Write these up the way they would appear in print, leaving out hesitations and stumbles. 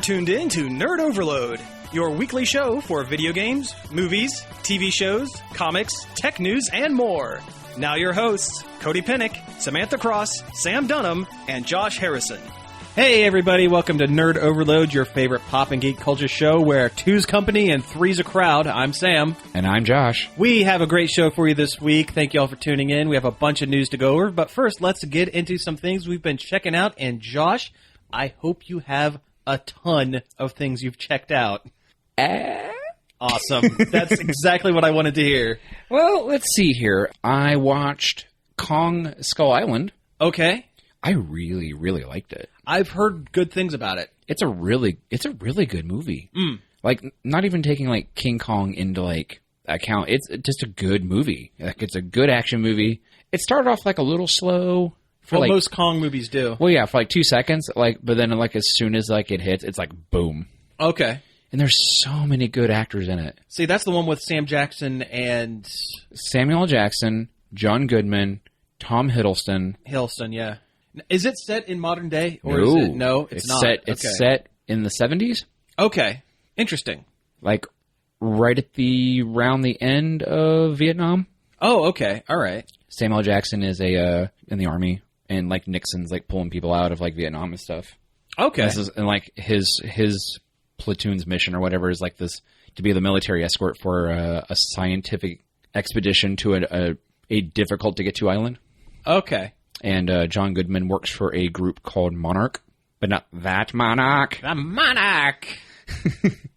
You're tuned in to Nerd Overload, your weekly show for video games, movies, TV shows, comics, tech news, and more. Now your hosts, Cody Pennick, Samantha Cross, Sam Dunham, and Josh Harrison. Hey everybody, welcome to Nerd Overload, your favorite pop and geek culture show where two's company and three's a crowd. I'm Sam. And I'm Josh. We have a great show for you this week. Thank you all for tuning in. We have a bunch of news to go over, but first let's get into some things we've been checking out. And Josh, I hope you have a ton of things you've checked out. Awesome. That's exactly what I wanted to hear. Well, let's see here. I watched Kong Skull Island. Okay. I really, really liked it. I've heard good things about it. It's a really good movie. Like, not even taking, like, King Kong into, like, account. It's just a good movie. Like, it's a good action movie. It started off, like, a little slow. Well, like, most Kong movies do. Well, yeah, for, like, 2 seconds. Like, but then, like, as soon as, like, it hits, it's like, boom. Okay. And there's so many good actors in it. See, that's the one with Sam Jackson and... Samuel L. Jackson, John Goodman, Tom Hiddleston. Hiddleston, yeah. Is it set in modern day? Or No. Is it? No, it's not. It's set in the 70s. Okay. Interesting. Like, right at around the end of Vietnam. Oh, okay. All right. Samuel L. Jackson is in the army, and, like, Nixon's, like, pulling people out of, like, Vietnam and stuff. Okay. And like, his platoon's mission or whatever is, like, this, to be the military escort for a scientific expedition to a difficult-to-get-to island. Okay. And John Goodman works for a group called Monarch, but not that Monarch. The Monarch!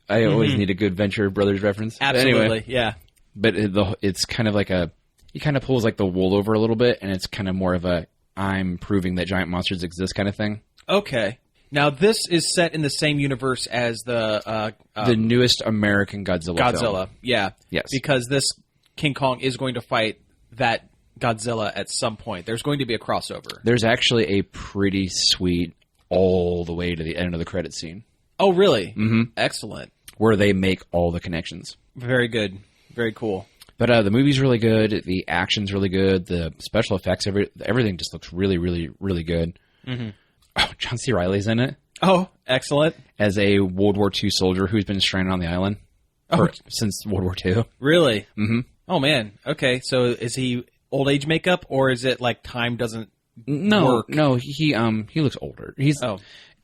I always need a good Venture Brothers reference. Absolutely, but anyway, yeah. But it's kind of like he kind of pulls, like, the wool over a little bit, and it's kind of more of I'm proving that giant monsters exist kind of thing. Okay. Now, this is set in the same universe as the newest American Godzilla film. Yeah. Yes. Because this King Kong is going to fight that Godzilla at some point. There's going to be a crossover. There's actually a pretty sweet all the way to the end of the credit scene. Oh, really? Mm-hmm. Excellent. Where they make all the connections. Very good. Very cool. But the movie's really good. The action's really good. The special effects, everything just looks really, really, really good. Mm-hmm. Oh, John C. Reilly's in it. Oh, excellent. As a World War II soldier who's been stranded on the island since World War II. Really? Mm-hmm. Oh, man. Okay, so is he old age makeup, or is it like time doesn't work? No, he looks older. He's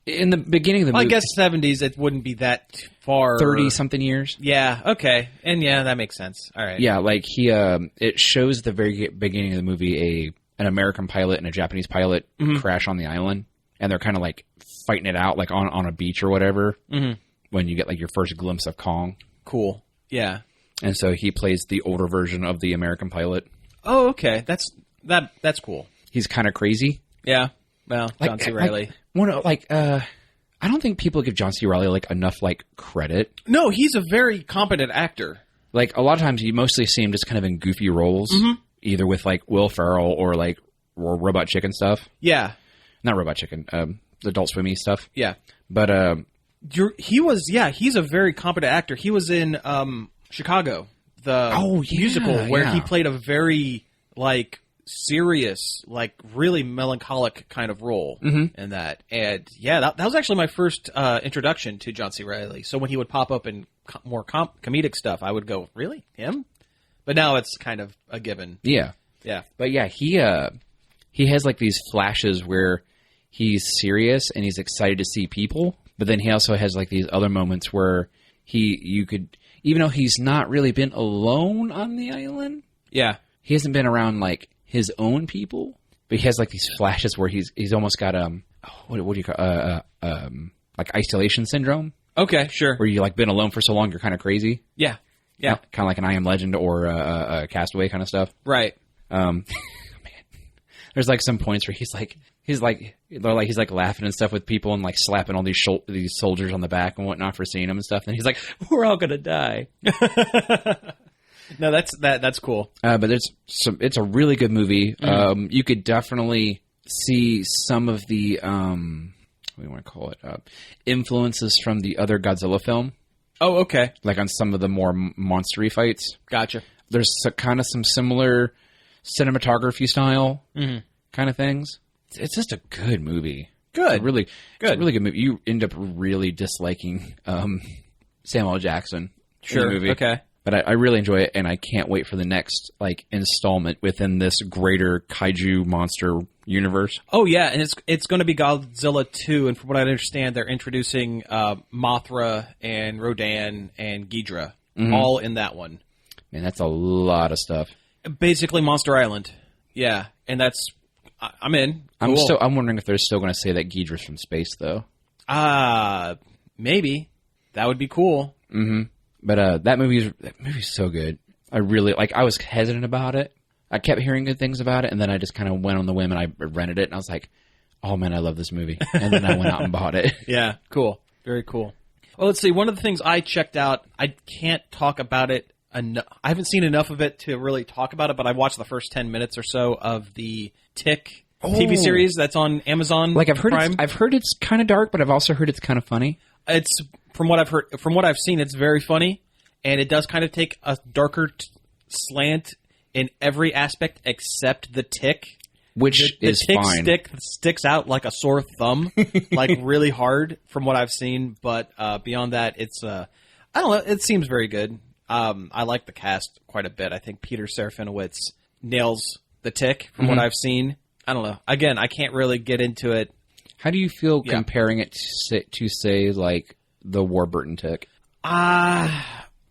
in the beginning of the movie. I guess 70s, it wouldn't be that far. 30-something years. Yeah, okay. And yeah, that makes sense. All right. Yeah, like it shows the very beginning of the movie an American pilot and a Japanese pilot crash on the island, and they're kind of like fighting it out like on a beach or whatever when you get like your first glimpse of Kong. Cool. Yeah. And so he plays the older version of the American pilot. Oh, okay. That's cool. He's kind of crazy. Yeah. Well, John C. Reilly. I don't think people give John C. Reilly like enough like credit. No, he's a very competent actor. Like a lot of times you mostly see him just kind of in goofy roles, either with like Will Ferrell or like Robot Chicken stuff. Yeah. Not Robot Chicken, the Adult Swimmy stuff. Yeah. But he's a very competent actor. He was in Chicago, the musical, where he played a very like serious, like really melancholic kind of role in that. And yeah, that was actually my first introduction to John C. Reilly. So when he would pop up in more comedic stuff, I would go, really? Him? But now it's kind of a given. Yeah. Yeah. But yeah, he has like these flashes where he's serious and he's excited to see people, but then he also has like these other moments where you could, even though he's not really been alone on the island. Yeah. He hasn't been around like his own people, but he has like these flashes where he's almost got what do you call like isolation syndrome. Okay, sure. Where you like been alone for so long you're kind of crazy. Yeah. Yeah. Kind of like an I Am Legend or a Castaway kind of stuff. Right. Man, there's like some points where he's like laughing and stuff with people and like slapping all these soldiers on the back and whatnot for seeing them and stuff. And he's like, "We're all gonna die." No, that's cool. But it's a really good movie. You could definitely see some of the what do you want to call it? Influences from the other Godzilla film. Oh, okay. Like on some of the more monstery fights. Gotcha. There's kind of some similar cinematography style kind of things. It's just a good movie. Good. It's a really good movie. You end up really disliking Samuel L. Jackson in the movie. Okay. But I really enjoy it, and I can't wait for the next installment within this greater kaiju monster universe. Oh yeah, and it's going to be Godzilla 2, and from what I understand, they're introducing Mothra and Rodan and Ghidorah all in that one. Man, that's a lot of stuff. Basically, Monster Island. Yeah, and I'm in. Cool. I'm wondering if they're still going to say that Ghidorah's from space, though. Maybe that would be cool. Mm-hmm. But that movie's so good. I really I was hesitant about it. I kept hearing good things about it, and then I just kind of went on the whim and I rented it, and I was like, "Oh man, I love this movie!" And then I went out and bought it. Yeah, cool, very cool. Well, let's see. One of the things I checked out, I can't talk about it. I haven't seen enough of it to really talk about it, but I watched the first 10 minutes or so of the Tick TV series that's on Amazon. I've heard it's kind of dark, but I've also heard it's kind of funny. It's from what I've seen, it's very funny, and it does kind of take a darker slant in every aspect except the Tick, which is fine. The Tick sticks out like a sore thumb, really hard from what I've seen. But beyond that, it's I don't know. It seems very good. I like the cast quite a bit. I think Peter Serafinowicz nails the Tick from what I've seen. I don't know. Again, I can't really get into it. How do you feel comparing it to say, the Warburton Tick? Or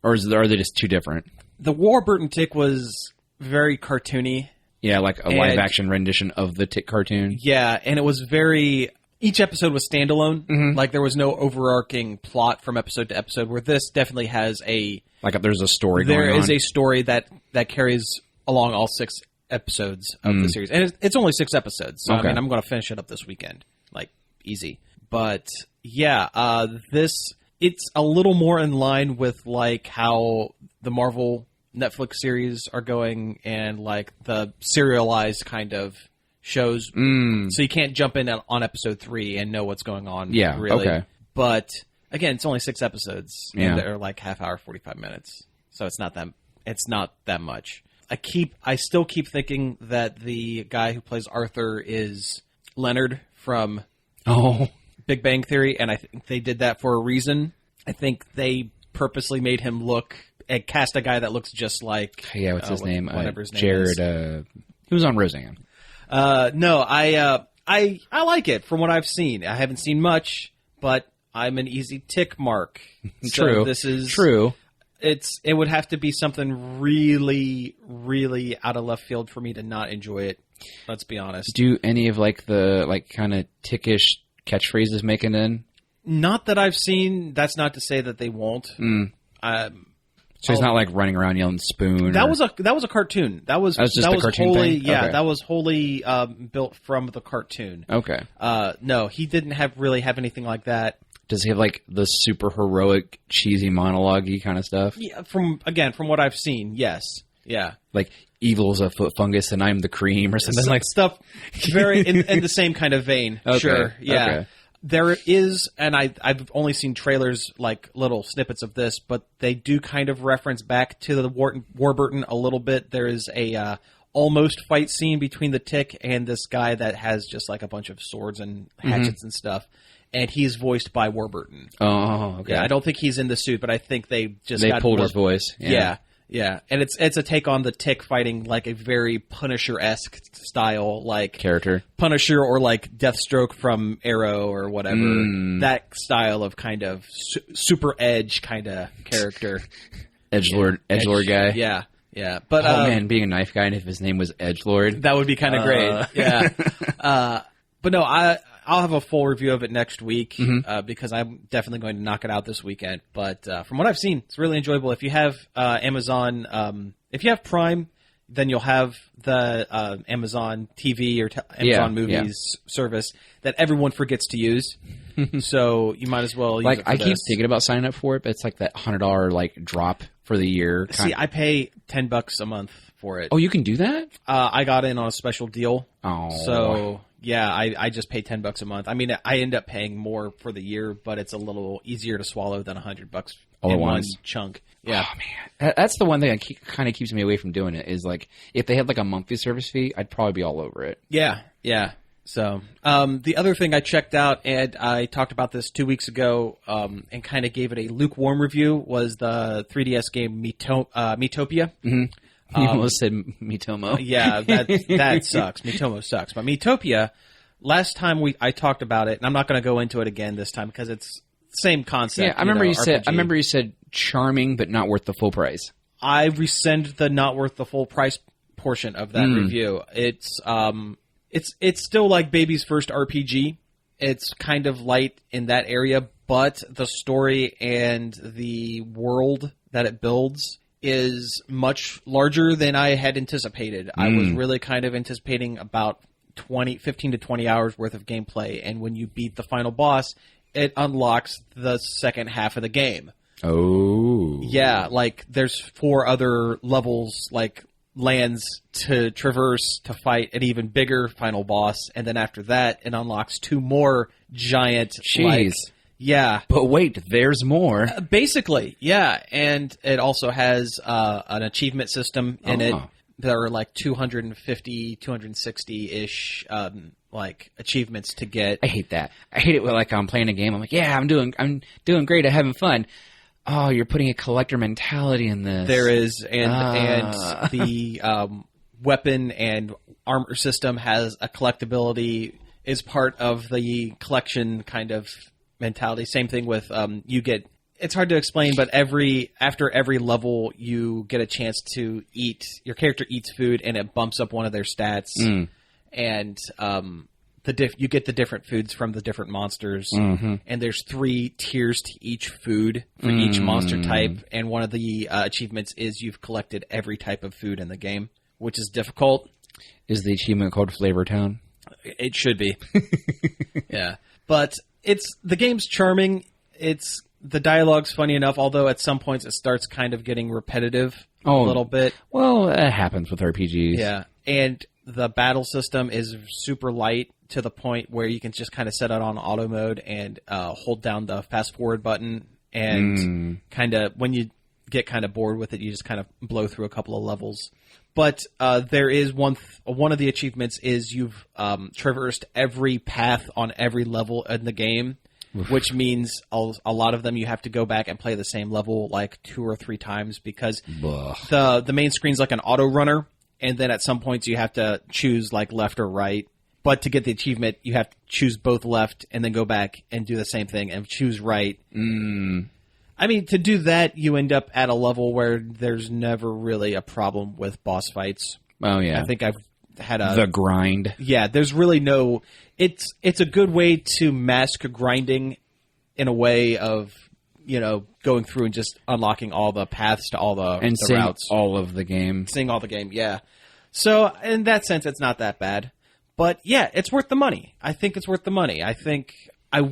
are they just too different? The Warburton Tick was very cartoony. Yeah, like a live-action rendition of the Tick cartoon. Yeah, and it was very... Each episode was standalone. Mm-hmm. There was no overarching plot from episode to episode, where this definitely has a... there's a story going on. There is a story that carries along all 6 episodes of the series. And it's only 6 episodes, so okay. I'm going to finish it up this weekend. Easy. But, yeah, it's a little more in line with, how the Marvel Netflix series are going and, the serialized kind of shows. So you can't jump in on episode 3 and know what's going on, really. Okay. But, again, it's only 6 episodes, and they're, half hour, 45 minutes. So it's not that much. I still keep thinking that the guy who plays Arthur is Leonard from... Big Bang Theory, and I think they did that for a reason. I think they purposely made him cast a guy that looks just like... what's his name? Whatever his name Jared, is. He was on Roseanne. No, I like it from what I've seen. I haven't seen much, but I'm an easy tick mark. True. So this is... True. It would have to be something really, really out of left field for me to not enjoy it. Let's be honest. Do any of the kind of tickish catchphrases make it in? Not that I've seen. That's not to say that they won't. So he's not running around yelling spoon. That was a cartoon. That was just a cartoon wholly, thing? Yeah, okay. That was wholly built from the cartoon. Okay. No, he didn't really have anything like that. Does he have the super heroic, cheesy monologue-y kind of stuff? Yeah, from what I've seen, yes. Yeah. Evil's a foot fungus and I'm the cream or something stuff very in the same kind of vein. Okay. Sure. Yeah. Okay. There is, and I've only seen trailers, little snippets of this, but they do kind of reference back to the Warburton a little bit. There is a almost fight scene between the Tick and this guy that has just a bunch of swords and hatchets and stuff. And he's voiced by Warburton. Oh, okay. Yeah, I don't think he's in the suit, but I think they pulled his voice. Yeah. And it's a take on the Tick fighting a very Punisher-esque style, character. Punisher or Deathstroke from Arrow or whatever. That style of kind of super edge kind of character. Edgelord guy. Yeah. Yeah. But man, being a knife guy, and if his name was Edgelord, that would be kind of great. Yeah. But no, I'll have a full review of it next week because I'm definitely going to knock it out this weekend. But from what I've seen, it's really enjoyable. If you have Amazon, if you have Prime, then you'll have the Amazon TV or Amazon Movies service that everyone forgets to use. So you might as well use it for I keep thinking about signing up for it, but it's that $100 drop for the year. See, I pay $10 a month for it. Oh, you can do that? I got in on a special deal. Oh. So... Yeah, I just pay $10 a month. I mean, I end up paying more for the year, but it's a little easier to swallow than $100 in one chunk. Yeah, oh man, that's the one thing that kind of keeps me away from doing it. Is if they had a monthly service fee, I'd probably be all over it. Yeah. So, the other thing I checked out, and I talked about this 2 weeks ago, and kind of gave it a lukewarm review, was the 3DS game Miitopia. Mm-hmm. You almost said Miitomo. Yeah, that sucks. Miitomo sucks. But Miitopia, last time I talked about it, and I'm not going to go into it again this time because it's the same concept. Yeah, I remember you said charming, but not worth the full price. I rescind the not worth the full price portion of that review. It's still like baby's first RPG. It's kind of light in that area, but the story and the world that it builds is much larger than I had anticipated. I was really kind of anticipating about 15 to 20 hours worth of gameplay, and when you beat the final boss, it unlocks the second half of the game. Oh. Yeah, like there's 4 other levels, like lands to traverse to fight an even bigger final boss, and then after that, it unlocks 2 more giant. Jeez. Yeah. But wait, there's more. Basically, yeah. And it also has an achievement system in it. There are like 250, 260-ish like achievements to get. I hate that. I hate it when like I'm playing a game. I'm like, yeah, I'm doing great. I'm having fun. Oh, you're putting a collector mentality in this. There is, and the weapon and armor system has a collectability, is part of the collection kind of mentality. Same thing with you get. It's hard to explain, but after every level, you get a chance to eat. Your character eats food, and it bumps up one of their stats. And you get the different foods from the different monsters. And there's 3 tiers to each food for each monster type. And one of the achievements is you've collected every type of food in the game, which is difficult. Is the achievement called Flavor Town? It should be. Yeah, but the game's charming. The dialogue's funny enough, although at some points it starts kind of getting repetitive a little bit. Well, it happens with RPGs. Yeah, and the battle system is super light to the point where you can just kind of set it on auto mode and hold down the fast forward button, and kind of when you get kind of bored with it, you just kind of blow through a couple of levels. But there is one of the achievements is you've traversed every path on every level in the game, which means a lot of them you have to go back and play the same level like 2 or 3 times because the main screen's like an auto runner, and then at some points you have to choose like left or right. But to get the achievement, you have to choose both left and then go back and do the same thing and choose right. I mean, to do that, you end up at a level where there's never really a problem with boss fights. Oh, yeah. I think I've had the grind. Yeah, there's really no... It's a good way to mask grinding in a way of, going through and just unlocking all the paths to all the routes. All of the game. Seeing all the game, yeah. So, in that sense, it's not that bad. But, yeah, it's worth the money. I think it's worth the money. I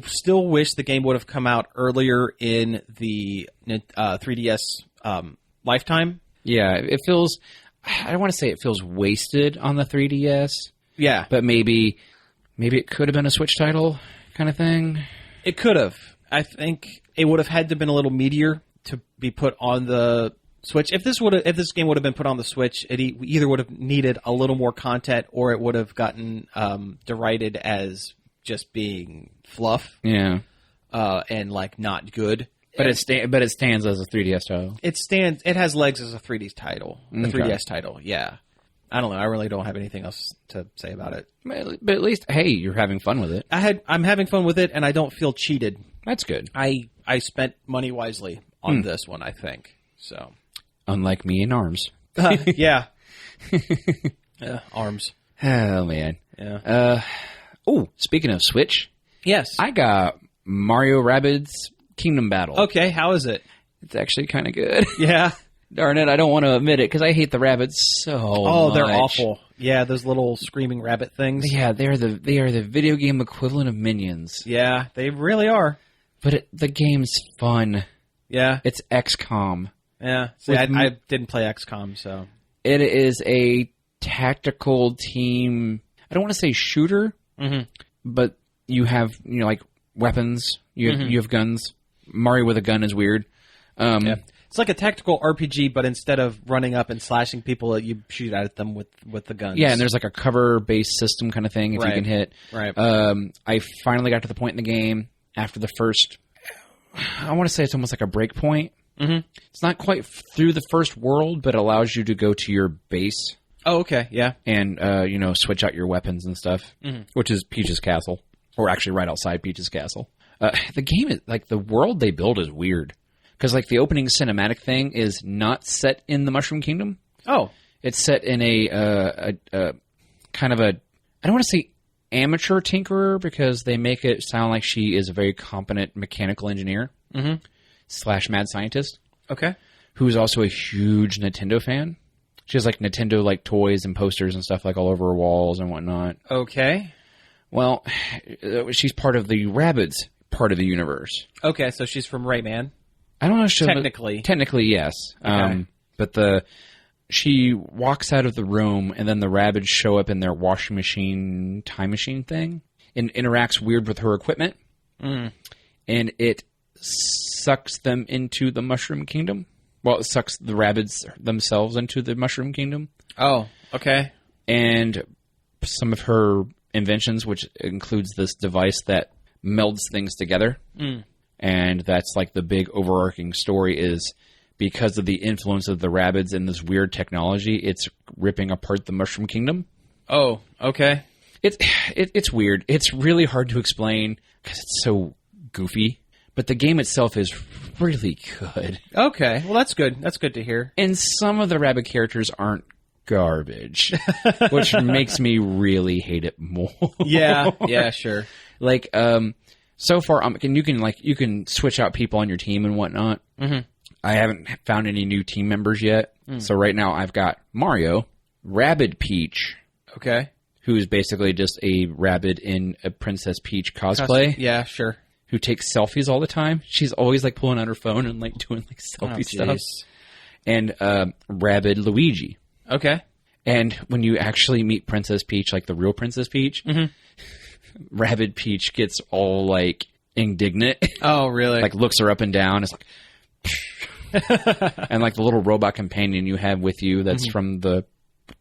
still wish the game would have come out earlier in the 3DS lifetime. Yeah, it feels... I don't want to say it feels wasted on the 3DS. Yeah. But maybe it could have been a Switch title kind of thing. It could have. I think it would have had to have been a little meatier to be put on the Switch. If this game would have been put on the Switch, it either would have needed a little more content or it would have gotten derided as just being fluff. Yeah. And like not good. But it stands as a 3DS title. It has legs as a 3D title. The 3DS title, yeah. I don't know. I really don't have anything else to say about it. But at least, hey, you're having fun with it. I'm having fun with it, and I don't feel cheated. That's good. I spent money wisely on this one, I think. So, unlike me in ARMS. Yeah. ARMS. Oh man. Yeah. Speaking of Switch, yes, I got Mario Rabbids Kingdom Battle. Okay, how is it? It's actually kind of good. Yeah. Darn it, I don't want to admit it because I hate the rabbits so much. They're awful. Yeah, those little screaming rabbit things. Yeah, they are the video game equivalent of Minions. Yeah, they really are. But the game's fun. Yeah. It's XCOM. Yeah. See, I didn't play XCOM, so. It is a tactical team, I don't want to say shooter, but you have, like weapons. You have guns. Mario with a gun is weird. Yeah. It's like a tactical RPG, but instead of running up and slashing people, you shoot at them with the guns. Yeah, and there's like a cover-based system kind of thing if you can hit. Right. I finally got to the point in the game after the first... I want to say it's almost like a break point. Mm-hmm. It's not quite through the first world, but it allows you to go to your base. Oh, okay, yeah. And, switch out your weapons and stuff, which is Peach's Castle. Or actually right outside Peach's Castle. The game, is like, the world they build is weird. Because, like, the opening cinematic thing is not set in the Mushroom Kingdom. Oh. It's set in a kind of a... I don't want to say amateur tinkerer, because they make it sound like she is a very competent mechanical engineer / mad scientist. Okay. Who's also a huge Nintendo fan. She has, like, Nintendo, like, toys and posters and stuff, like, all over her walls and whatnot. Okay. Well, she's part of the Rabbids part of the universe. Okay, so she's from Rayman. I don't know. Technically. Technically, yes. Okay. But she walks out of the room, and then the Rabbids show up in their washing machine, time machine thing, and interacts weird with her equipment. And it sucks them into the Mushroom Kingdom. Well, it sucks the Rabbids themselves into the Mushroom Kingdom. Oh, okay. And some of her inventions, which includes this device that melds things together. And that's like the big overarching story is because of the influence of the Rabbids and this weird technology, it's ripping apart the Mushroom Kingdom. Oh, okay. It's weird. It's really hard to explain because it's so goofy. But the game itself is really good. Okay, well that's good. That's good to hear. And some of the Rabbid characters aren't garbage, which makes me really hate it more. Yeah, sure. Like, so far, you can switch out people on your team and whatnot. I haven't found any new team members yet. So right now I've got Mario, Rabbid Peach. Okay. Who is basically just a Rabbid in a Princess Peach cosplay. Yeah, sure. Who takes selfies all the time. She's always like pulling out her phone and like doing like selfie stuff. And Rabbid Luigi. Okay. And when you actually meet Princess Peach, like the real Princess Peach, Rabbid Peach gets all like indignant. Oh, really? Like looks her up and down. It's like, and like the little robot companion you have with you that's from the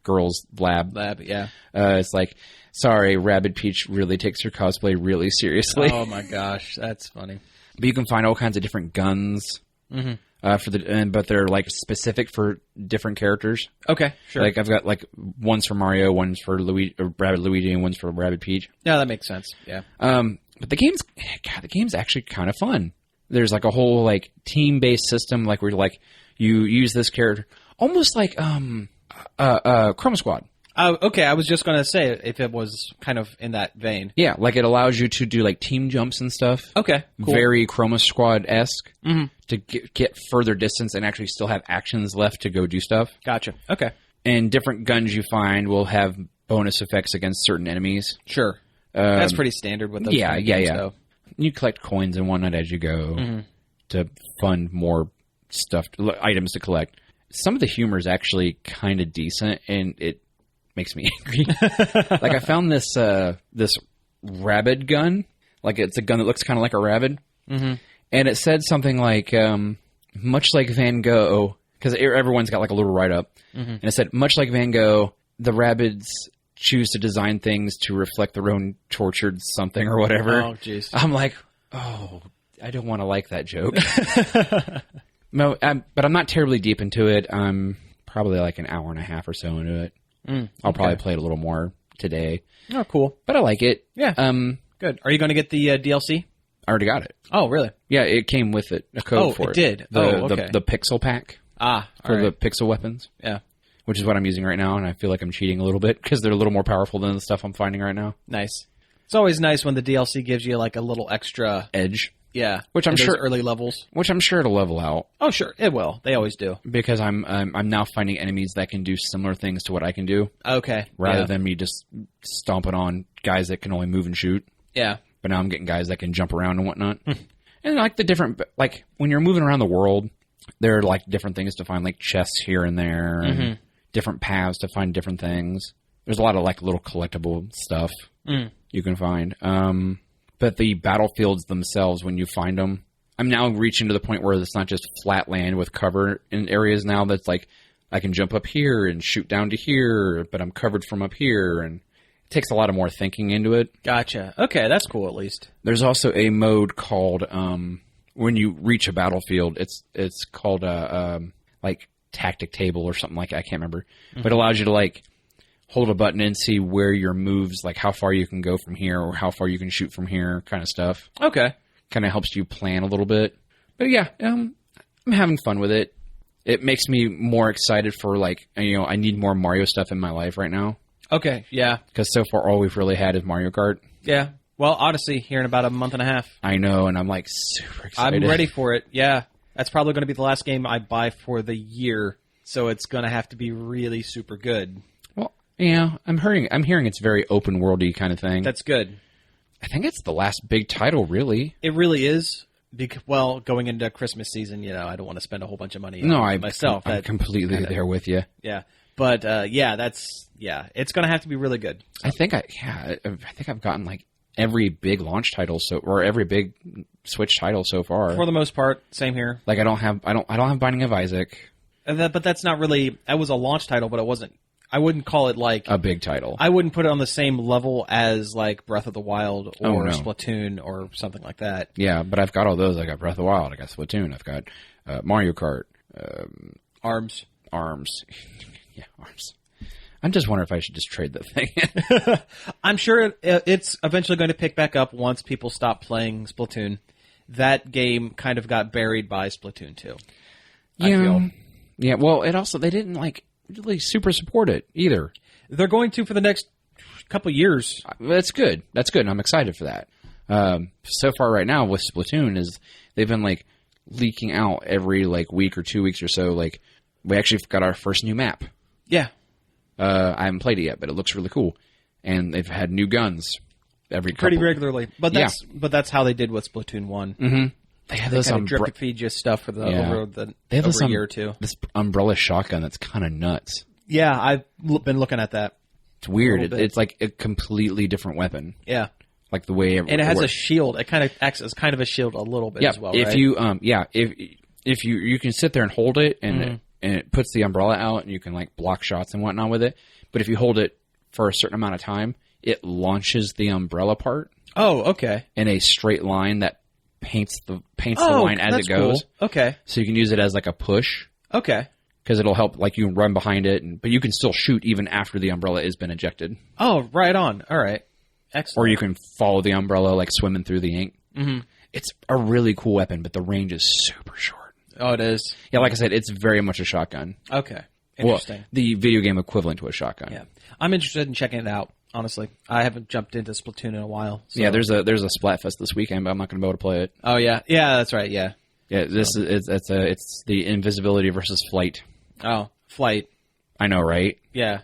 girls' lab. Yeah. It's like, sorry, Rabbid Peach really takes her cosplay really seriously. Oh my gosh, that's funny. But you can find all kinds of different guns. But they're like specific for different characters. Okay, sure. Like I've got like one's for Mario, one's for Rabbid Luigi, and one's for Rabbid Peach. Yeah, that makes sense. Yeah. But the game's actually kind of fun. There's like a whole like team-based system, like where like you use this character almost like Chroma Squad. Okay, I was just going to say if it was kind of in that vein. Yeah, like it allows you to do like team jumps and stuff. Okay, cool. Very Chroma Squad-esque to get further distance and actually still have actions left to go do stuff. Gotcha. Okay. And different guns you find will have bonus effects against certain enemies. Sure. That's pretty standard with those games, though. You collect coins and whatnot as you go to fund more stuff, items to collect. Some of the humor is actually kind of decent, and it makes me angry. Like I found this rabbid gun. Like it's a gun that looks kind of like a rabbid. And it said something like, much like Van Gogh, because everyone's got like a little write-up. And it said, much like Van Gogh, the rabbids choose to design things to reflect their own tortured something or whatever. Oh, jeez. I'm like, oh, I don't want to like that joke. No, but I'm not terribly deep into it. I'm probably like an hour and a half or so into it. I'll probably play it a little more today. Oh, cool. But I like it. Yeah. Good. Are you going to get the DLC? I already got it. Oh, really? Yeah, it came with it. A code for it. Oh, it did? Okay. The Pixel Pack. For the Pixel weapons. Yeah. Which is what I'm using right now, and I feel like I'm cheating a little bit because they're a little more powerful than the stuff I'm finding right now. Nice. It's always nice when the DLC gives you like a little extra edge. Yeah. Which I'm sure early levels. Which I'm sure it'll level out. Oh, sure. It will. They always do. Because I'm now finding enemies that can do similar things to what I can do. Okay. Rather than me just stomping on guys that can only move and shoot. Yeah. But now I'm getting guys that can jump around and whatnot. And like the different, like when you're moving around the world, there are like different things to find, like chests here and there, and different paths to find different things. There's a lot of like little collectible stuff you can find. But the battlefields themselves, when you find them, I'm now reaching to the point where it's not just flat land with cover in areas now that's like I can jump up here and shoot down to here, but I'm covered from up here, and it takes a lot of more thinking into it. Gotcha. Okay, that's cool at least. There's also a mode called when you reach a battlefield, it's called like tactic table or something like that. I can't remember, but it allows you to like hold a button and see where your moves, like how far you can go from here or how far you can shoot from here, kind of stuff. Okay. Kind of helps you plan a little bit. But yeah, I'm having fun with it. It makes me more excited for, like, you know, I need more Mario stuff in my life right now. Okay, yeah. Because so far all we've really had is Mario Kart. Yeah. Well, Odyssey here in about a month and a half. I know, and I'm like super excited. I'm ready for it, yeah. That's probably going to be the last game I buy for the year, so it's going to have to be really super good. Well, yeah, I'm hearing it's very open worldy kind of thing. That's good. I think it's the last big title, really. It really is. Well, going into Christmas season, you know, I don't want to spend a whole bunch of money on myself. I'm completely there with you. Yeah, but it's going to have to be really good. So. I think I've gotten like every big launch title or every big Switch title so far. For the most part, same here. Like I don't have Binding of Isaac. But that's not really. That was a launch title, but it wasn't. I wouldn't call it like a big title. I wouldn't put it on the same level as like Breath of the Wild or Splatoon or something like that. Yeah, but I've got all those. I got Breath of the Wild. I got Splatoon. I've got Mario Kart. Arms. Yeah, Arms. I'm just wondering if I should just trade that thing. I'm sure it's eventually going to pick back up once people stop playing Splatoon. That game kind of got buried by Splatoon 2. Yeah. I feel. Yeah, well, they didn't like really super support it either. They're going to for the next couple years. That's good. That's good. And I'm excited for that. So far right now with Splatoon is they've been like leaking out every like week or 2 weeks or so. Like we actually got our first new map. Yeah. I haven't played it yet, but it looks really cool. And they've had new guns pretty regularly. But that's how they did with Splatoon 1. Mm-hmm. They have this drip feed you stuff for over a year or two. This umbrella shotgun that's kind of nuts. Yeah, I've been looking at that. It's weird. It's like a completely different weapon. Yeah, like the way and it has a shield. It kind of acts as kind of a shield a little bit as well. If right? you if you can sit there and hold it and it puts the umbrella out and you can like block shots and whatnot with it. But if you hold it for a certain amount of time, it launches the umbrella part. Oh, okay. In a straight line that paints the line as it goes. Cool. Okay. So you can use it as like a push. Okay. Because it'll help, like you can run behind it, but you can still shoot even after the umbrella has been ejected. Oh, right on. All right. Excellent. Or you can follow the umbrella like swimming through the ink. Mm-hmm. It's a really cool weapon, but the range is super short. Oh, it is? Yeah, like I said, it's very much a shotgun. Okay. Interesting. Well, the video game equivalent to a shotgun. Yeah. I'm interested in checking it out. Honestly, I haven't jumped into Splatoon in a while. So. Yeah, there's a Splatfest this weekend, but I'm not going to be able to play it. Oh yeah, that's right. Yeah, it's the invisibility versus flight. Oh, flight. I know, right? Yeah.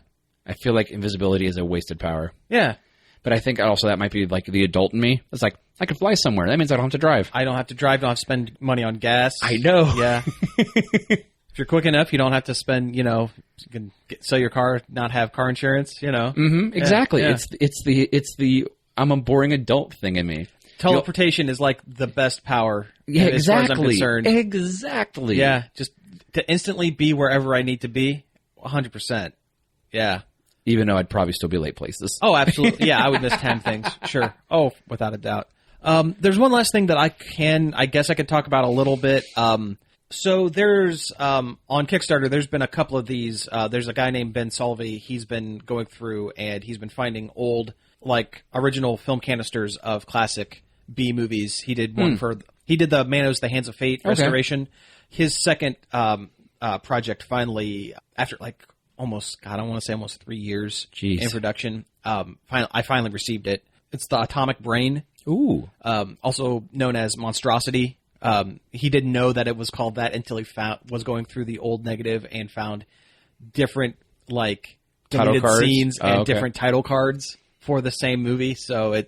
I feel like invisibility is a wasted power. Yeah, but I think also that might be like the adult in me. It's like I can fly somewhere. That means I don't have to drive. I don't have to drive. Don't have to spend money on gas. I know. Yeah. If you're quick enough, you don't have to spend, you can sell your car, not have car insurance, Mm-hmm, exactly. Yeah. It's the I'm a boring adult thing in me. Teleportation is like the best power. Yeah, exactly. As far as I'm concerned. Exactly. Yeah, just to instantly be wherever I need to be, 100%. Yeah. Even though I'd probably still be late places. Oh, absolutely. Yeah, I would miss 10 things. Sure. Oh, without a doubt. There's one last thing that I guess I could talk about a little bit. So there's, on Kickstarter, there's been a couple of these. There's a guy named Ben Solvey. He's been going through and he's been finding old, like, original film canisters of classic B movies. He did one he did the Manos, The Hands of Fate restoration. His second project finally, after like almost 3 years in production, I finally received it. It's the Atomic Brain. Ooh. Also known as Monstrosity. He didn't know that it was called that until he was going through the old negative and found different like deleted scenes and different title cards for the same movie. So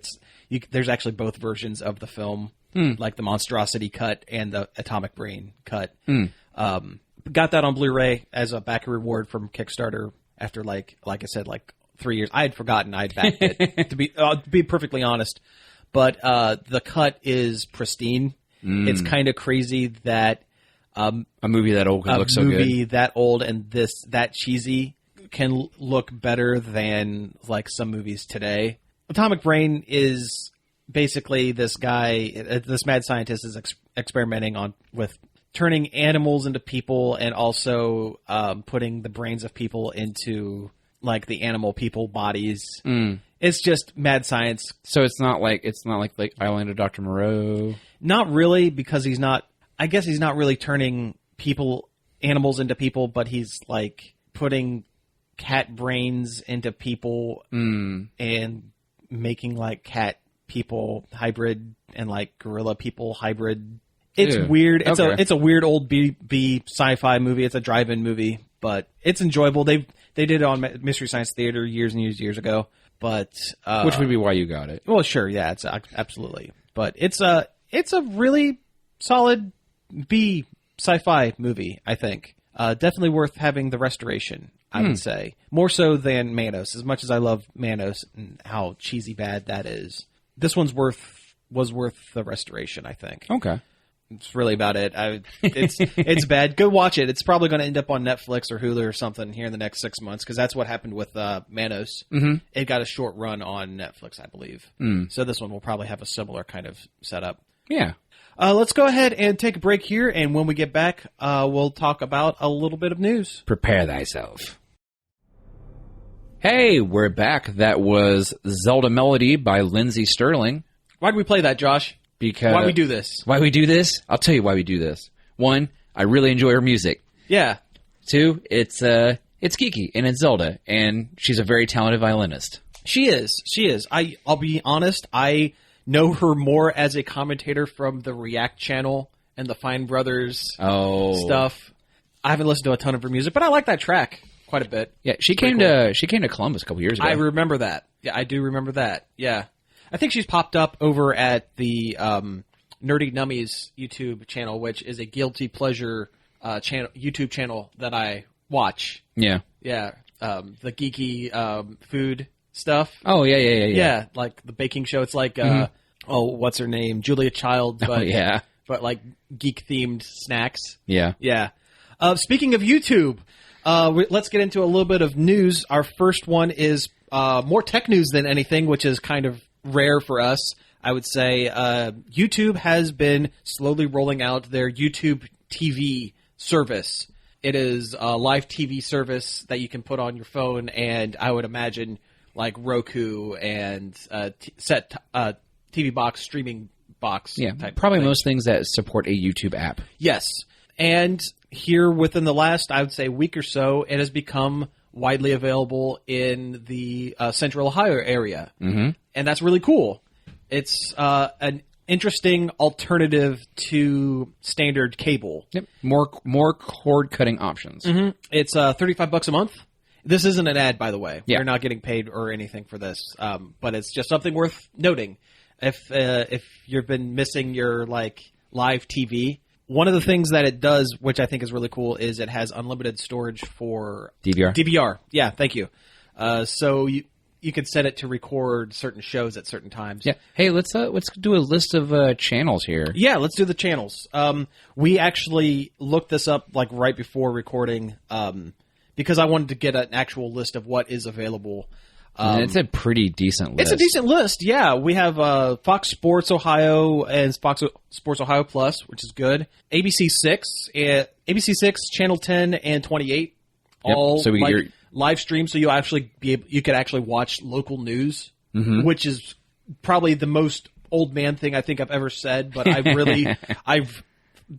there's actually both versions of the film, like the Monstrosity cut and the Atomic Brain cut. Got that on Blu-ray as a back reward from Kickstarter after like I said, like 3 years. I had forgotten I'd backed it to be perfectly honest. But the cut is pristine. It's kind of crazy that a movie that old can look so good. A movie that old and that cheesy can look better than like some movies today. Atomic Brain is basically this guy, this mad scientist is experimenting with turning animals into people and also putting the brains of people into like the animal people bodies. It's just mad science. So it's not like Island of Dr. Moreau. Not really, because he's not. I guess he's not really turning animals into people, but he's like putting cat brains into people and making like cat people hybrid and like gorilla people hybrid. It's weird. It's a weird old B sci-fi movie. It's a drive-in movie, but it's enjoyable. They did it on Mystery Science Theater years and years ago, but which would be why you got it. Well, sure, yeah, it's absolutely. But it's a really solid B sci-fi movie, I think. Definitely worth having the restoration, I would say. More so than Manos, as much as I love Manos and how cheesy bad that is. This one's was worth the restoration, I think. Okay. It's really about it. It's bad. Go watch it. It's probably going to end up on Netflix or Hulu or something here in the next 6 months, because that's what happened with Manos. It got a short run on Netflix, I believe. So this one will probably have a similar kind of setup. Yeah. Let's go ahead and take a break here, and when we get back, we'll talk about a little bit of news. Prepare thyself. Hey, we're back. That was Zelda Medley by Lindsay Sterling. Why did we play that, Josh? Because why we do this? Why we do this? I'll tell you why we do this. One, I really enjoy her music. Yeah. Two, it's geeky and it's Zelda, and she's a very talented violinist. She is. I'll be honest. I know her more as a commentator from the React channel and the Fine Brothers stuff. I haven't listened to a ton of her music, but I like that track quite a bit. Yeah, she came to Columbus a couple years ago. I remember that. Yeah, I do remember that. Yeah. I think she's popped up over at the Nerdy Nummies YouTube channel, which is a guilty pleasure YouTube channel that I watch. Yeah. Yeah. The geeky food stuff. Oh, yeah. Yeah, like the baking show. It's like, what's her name? Julia Child. But, but like geek-themed snacks. Yeah. Yeah. Speaking of YouTube, let's get into a little bit of news. Our first one is more tech news than anything, which is kind of rare for us, I would say. YouTube has been slowly rolling out their YouTube TV service. It is a live TV service that you can put on your phone, and I would imagine like Roku and set TV box, streaming box. Yeah, type probably thing. most things that support a YouTube app. Yes, and here within the last, I would say, week or so, it has become widely available in the Central Ohio area. And that's really cool. It's an interesting alternative to standard cable. Yep. More cord cutting options. It's $35 a month. This isn't an ad, by the way. Yeah. We're not getting paid or anything for this, but it's just something worth noting. If you've been missing your like live TV, one of the things that it does, which I think is really cool, is it has unlimited storage for DVR. Yeah, thank you. So you can set it to record certain shows at certain times. Yeah. Hey, let's do a list of channels here. Yeah, let's do the channels. We actually looked this up like right before recording because I wanted to get an actual list of what is available. And it's a pretty decent list. It's a decent list, yeah. We have Fox Sports Ohio and Fox Sports Ohio Plus, which is good. ABC 6, Channel 10 and 28, all so we get live stream. So you could actually watch local news, which is probably the most old man thing I think I've ever said. But I've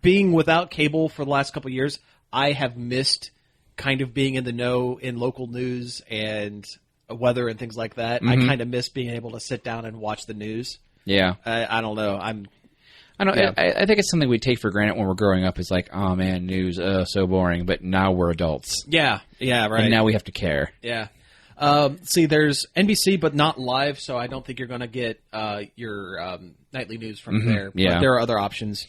being without cable for the last couple of years, I have missed kind of being in the know in local news and weather and things like that. I kind of miss being able to sit down and watch the news. Yeah. I don't know. I think it's something we take for granted when we're growing up. It's like, oh man, news, so boring. But now we're adults. Yeah, right. And now we have to care. Yeah. See, there's NBC, but not live, so I don't think you're going to get your nightly news from there. Yeah. But there are other options.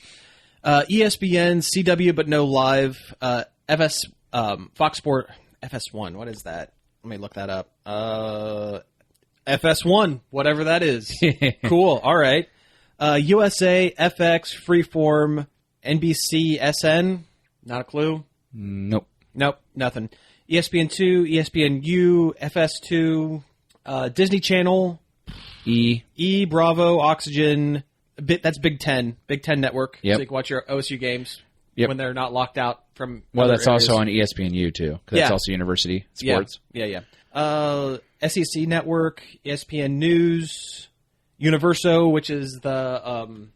ESPN, CW, but no live. Fox Sport, FS1. What is that? Let me look that up. FS1, whatever that is. Cool. All right. USA, FX, Freeform, NBC, SN. Not a clue. Nope, nothing. ESPN2, ESPNU, FS2, Disney Channel, E, Bravo, Oxygen. That's Big Ten Network. Yep. So you can watch your OSU games when they're not locked out from. Well, that's areas. also on ESPNU too, because that's also university sports. Yeah. SEC Network, ESPN News, Universo, which is the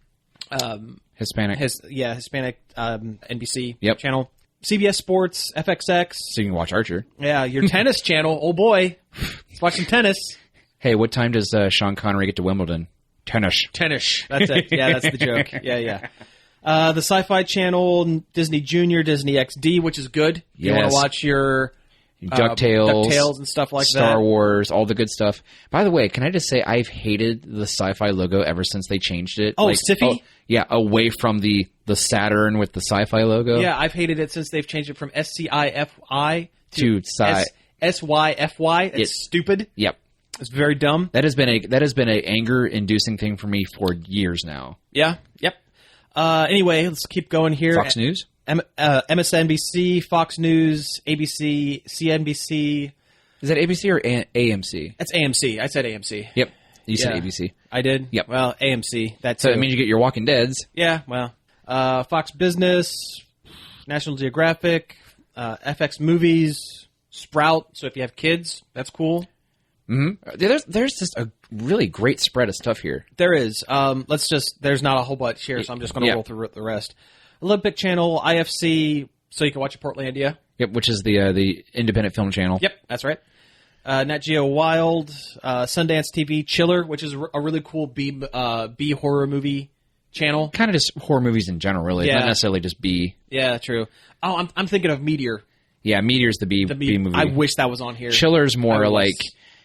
Hispanic. Hispanic NBC Yep. channel. CBS Sports, FXX. So you can watch Archer. Yeah, your tennis channel. Oh boy, let's watch some tennis. Hey, what time does Sean Connery get to Wimbledon? Tennis. That's it. Yeah, that's the joke. Yeah. The Sci-Fi Channel, Disney Junior, Disney XD, which is good. You want to watch your DuckTales and stuff like Star Wars, all the good stuff. By the way, can I just say I've hated the Sci-Fi logo ever since they changed it. Oh, Siffy? Away from the Saturn with the Sci-Fi logo. Yeah, I've hated it since they've changed it from SCIFI to SYFY. It's stupid. Yep. It's very dumb. That has been a anger-inducing thing for me for years now. Yeah. Yep. Anyway, let's keep going here. Fox News? MSNBC, Fox News, ABC, CNBC. Is that ABC or AMC? That's AMC. I said AMC. Yep. You said ABC. I did? Yep. Well, AMC. That's so it means you get your Walking Deads. Yeah, well. Fox Business, National Geographic, FX Movies, Sprout. So if you have kids, that's cool. Mm-hmm. There's just a really great spread of stuff here. There is. There's not a whole bunch here, so I'm just going to roll through the rest. Olympic Channel, IFC, so you can watch Portlandia. Yep, which is the independent film channel. Yep, that's right. Nat Geo Wild, Sundance TV, Chiller, which is a really cool B horror movie channel. Kind of just horror movies in general, really. Not necessarily just B. Yeah, true. Oh, I'm thinking of Meteor. Yeah, Meteor's the B movie. I wish that was on here. Chiller's more like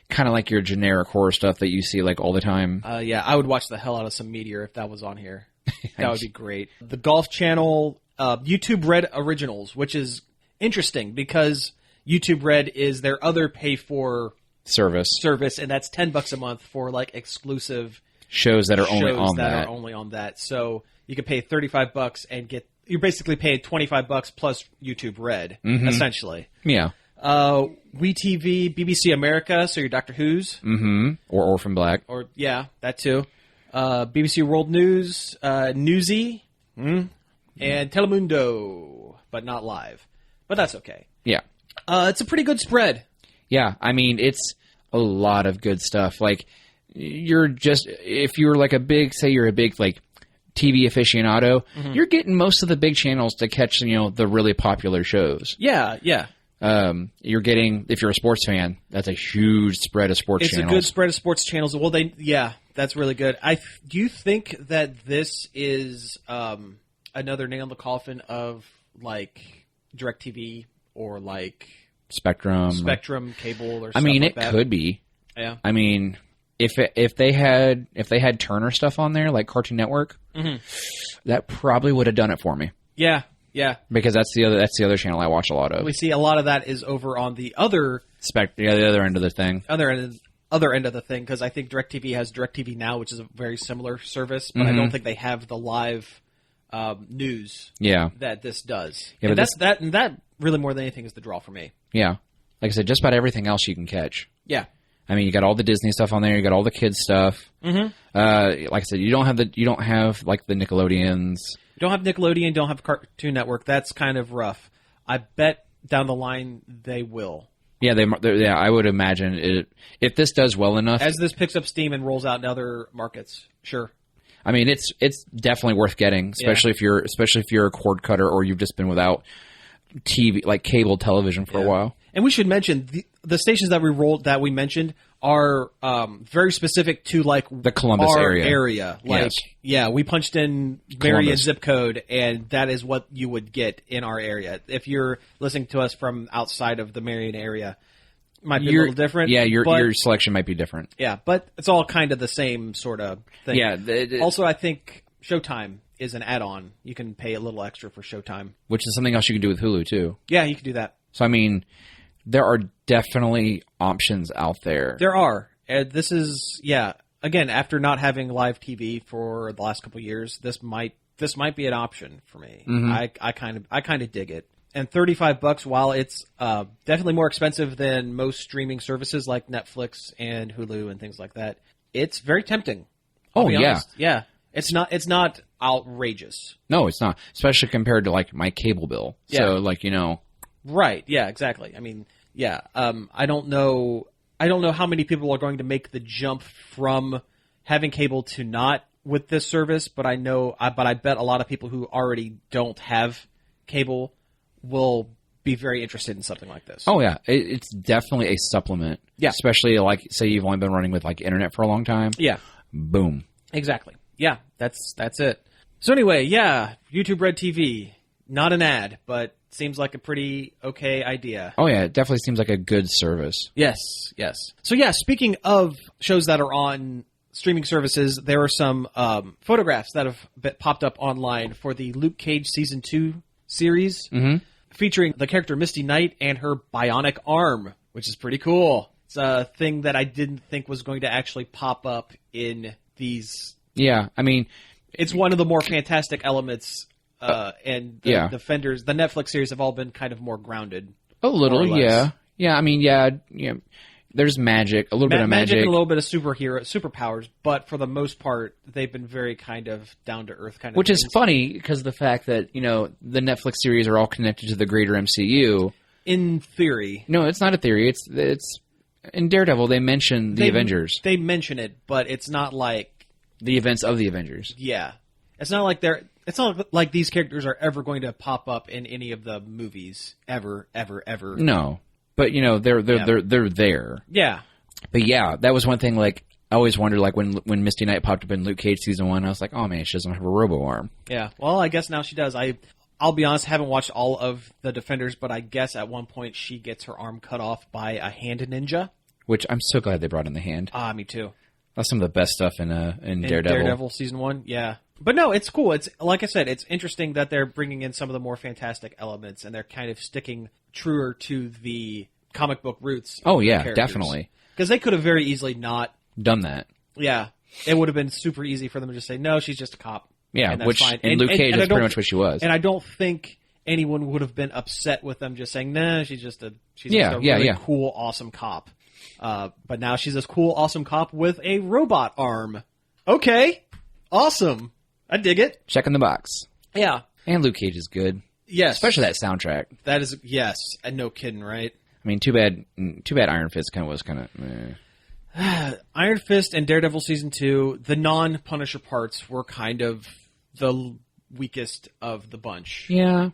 kind of like your generic horror stuff that you see like all the time. I would watch the hell out of some Meteor if that was on here. That would be great. The Golf Channel, YouTube Red Originals, which is interesting because YouTube Red is their other pay-for service, and that's $10 a month for like exclusive shows that are only on that. So you could pay $35 and you're basically paying $25 plus YouTube Red, essentially. Yeah. WeTV, BBC America, so your Doctor Who's. Mm-hmm. Or Orphan Black. Or, yeah, that too. BBC World News, Newsy, and Telemundo, but not live. But that's okay. Yeah. It's a pretty good spread. Yeah, I mean, it's a lot of good stuff. Like, if you're like you're a big, like, TV aficionado, you're getting most of the big channels to catch, the really popular shows. Yeah, yeah. You're getting, if you're a sports fan, that's a huge spread of sports channels. It's a good spread of sports channels. Well, that's really good. Do you think that this is another nail in the coffin of like DirecTV or like Spectrum cable or something? I mean, like that? It could be. Yeah. I mean, if they had Turner stuff on there, like Cartoon Network, that probably would have done it for me. Yeah. Yeah, because that's the other channel I watch a lot of. We see a lot of that is over on the other the other end of the thing. Other end of the thing, because I think DirecTV has DirecTV Now, which is a very similar service, but I don't think they have the live news. That this does. Yeah, and that really more than anything is the draw for me. Yeah, like I said, just about everything else you can catch. Yeah. I mean, you got all the Disney stuff on there. You got all the kids stuff. Like I said, you don't have like the Nickelodeons. You don't have Nickelodeon, don't have Cartoon Network. That's kind of rough. I bet down the line they will. Yeah, I would imagine it. If this does well enough, as this picks up steam and rolls out in other markets, sure. I mean, it's definitely worth getting, especially if you're a cord cutter or you've just been without TV, like cable television for a while. And we should mention the stations that we mentioned are very specific to like the Columbus area. Like, we punched in Marion zip code, and that is what you would get in our area. If you're listening to us from outside of the Marion area, it might be a little different. Yeah, your selection might be different. Yeah, but it's all kind of the same sort of thing. Yeah. Also, I think Showtime is an add-on. You can pay a little extra for Showtime, which is something else you can do with Hulu too. Yeah, you can do that. So I mean, there are definitely options out there. There are. This is, again, after not having live TV for the last couple of years, this might be an option for me. I kind of dig it. And $35, while it's definitely more expensive than most streaming services like Netflix and Hulu and things like that, it's very tempting. I'll be honest. Yeah. It's not outrageous. No, it's not, especially compared to like my cable bill. Yeah. So like, Right. Yeah, exactly. I mean, yeah. I don't know how many people are going to make the jump from having cable to not with this service, but I bet a lot of people who already don't have cable will be very interested in something like this. Oh yeah, it's definitely a supplement. Yeah, especially like say you've only been running with like internet for a long time. Yeah, boom. Exactly. Yeah, that's it. So anyway, yeah, YouTube Red TV, not an ad, but seems like a pretty okay idea. Oh yeah, it definitely seems like a good service. Yes. So yeah, speaking of shows that are on streaming services, there are some photographs that have popped up online for the Luke Cage Season 2 series, featuring the character Misty Knight and her bionic arm, which is pretty cool. It's a thing that I didn't think was going to actually pop up in these. Yeah, I mean, it's one of the more fantastic elements, and the Defenders, the Netflix series, have all been kind of more grounded. A little, yeah. Yeah, I mean, yeah. There's magic, a little bit of magic. And a little bit of superpowers, but for the most part, they've been very kind of down-to-earth kind of Which things. is funny, because the fact that, the Netflix series are all connected to the greater MCU. In theory. No, it's not a theory. It's in Daredevil, they mention the Avengers. They mention it, but it's not like... The events of the Avengers. Yeah. It's not like these characters are ever going to pop up in any of the movies. Ever. No. But they're there. Yeah. But yeah, that was one thing. Like I always wondered, like when Misty Knight popped up in Luke Cage season 1, I was like, oh man, she doesn't have a robo arm. Yeah. Well, I guess now she does. I'll be honest, haven't watched all of the Defenders, but I guess at one point she gets her arm cut off by a hand ninja. Which I'm so glad they brought in the hand. Me too. That's some of the best stuff in Daredevil. Daredevil season 1, yeah. But no, it's cool. It's like I said, it's interesting that they're bringing in some of the more fantastic elements, and they're kind of sticking truer to the comic book roots. Oh yeah, definitely. Because they could have very easily not done that. Yeah, it would have been super easy for them to just say, "No, she's just a cop." Yeah, and that's which fine. in Luke Cage is pretty much what she was. And I don't think anyone would have been upset with them just saying, "Nah, she's just a really cool, awesome cop." But now she's this cool, awesome cop with a robot arm. Okay, awesome. I dig it. Check in the box. Yeah. And Luke Cage is good. Yes. Especially that soundtrack. That is, yes. And no kidding, right? I mean, too bad Iron Fist was kind of... Iron Fist and Daredevil Season 2, the non-Punisher parts were kind of the weakest of the bunch. Yeah.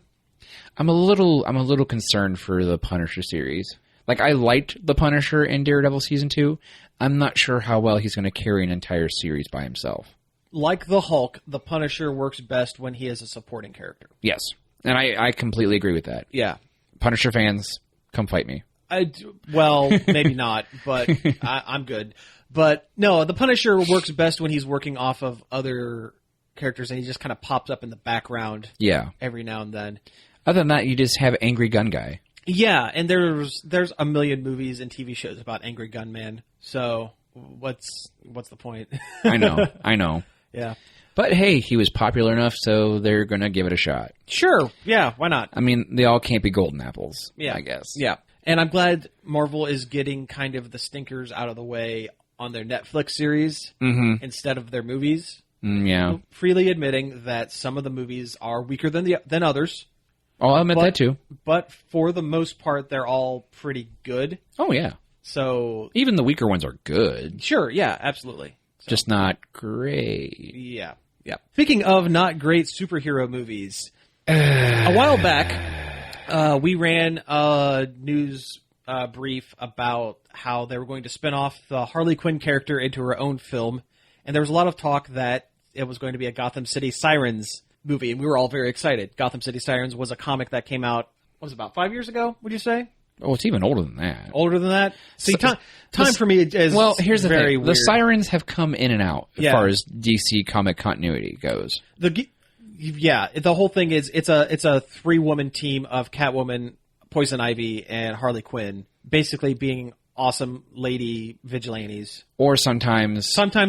I'm a little concerned for the Punisher series. Like, I liked the Punisher in Daredevil Season 2. I'm not sure how well he's going to carry an entire series by himself. Like the Hulk, the Punisher works best when he is a supporting character. Yes. And I completely agree with that. Yeah. Punisher fans, come fight me. Well, maybe not, but I'm good. But no, the Punisher works best when he's working off of other characters and he just kind of pops up in the background every now and then. Other than that, you just have Angry Gun Guy. Yeah, and there's a million movies and TV shows about Angry Gunman, so what's the point? I know. Yeah. But hey, he was popular enough, so they're going to give it a shot. Sure. Yeah, why not? I mean, they all can't be golden apples, I guess. Yeah. And I'm glad Marvel is getting kind of the stinkers out of the way on their Netflix series instead of their movies. Yeah. Freely admitting that some of the movies are weaker than others. I'll admit that too. But for the most part, they're all pretty good. Oh, yeah. So even the weaker ones are good. Sure, yeah, absolutely. So, just not great. Yeah. Speaking of not great superhero movies, a while back, we ran a news brief about how they were going to spin off the Harley Quinn character into her own film, and there was a lot of talk that it was going to be a Gotham City Sirens movie, and we were all very excited. Gotham City Sirens was a comic that came out, about 5 years ago, would you say? Oh, it's even older than that. Older than that? See, time for me is here's the very thing. weird. The Sirens have come in and out as far as DC comic continuity goes. The whole thing is it's a 3-woman team of Catwoman, Poison Ivy, and Harley Quinn, basically being awesome lady vigilantes. Or sometimes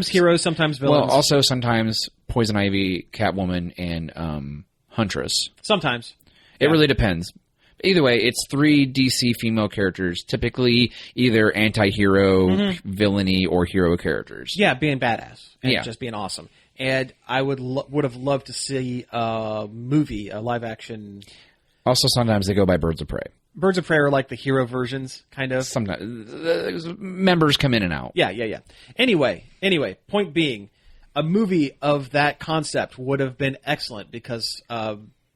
heroes, sometimes villains. Well, also sometimes Poison Ivy, Catwoman, and Huntress. Sometimes. It really depends. Either way, it's 3 DC female characters, typically either anti-hero, villainy, or hero characters. Yeah, being badass and just being awesome. And I would have loved to see a movie, a live-action... Also, sometimes they go by Birds of Prey. Birds of Prey are like the hero versions, kind of. Sometimes members come in and out. Yeah. Anyway, point being, a movie of that concept would have been excellent because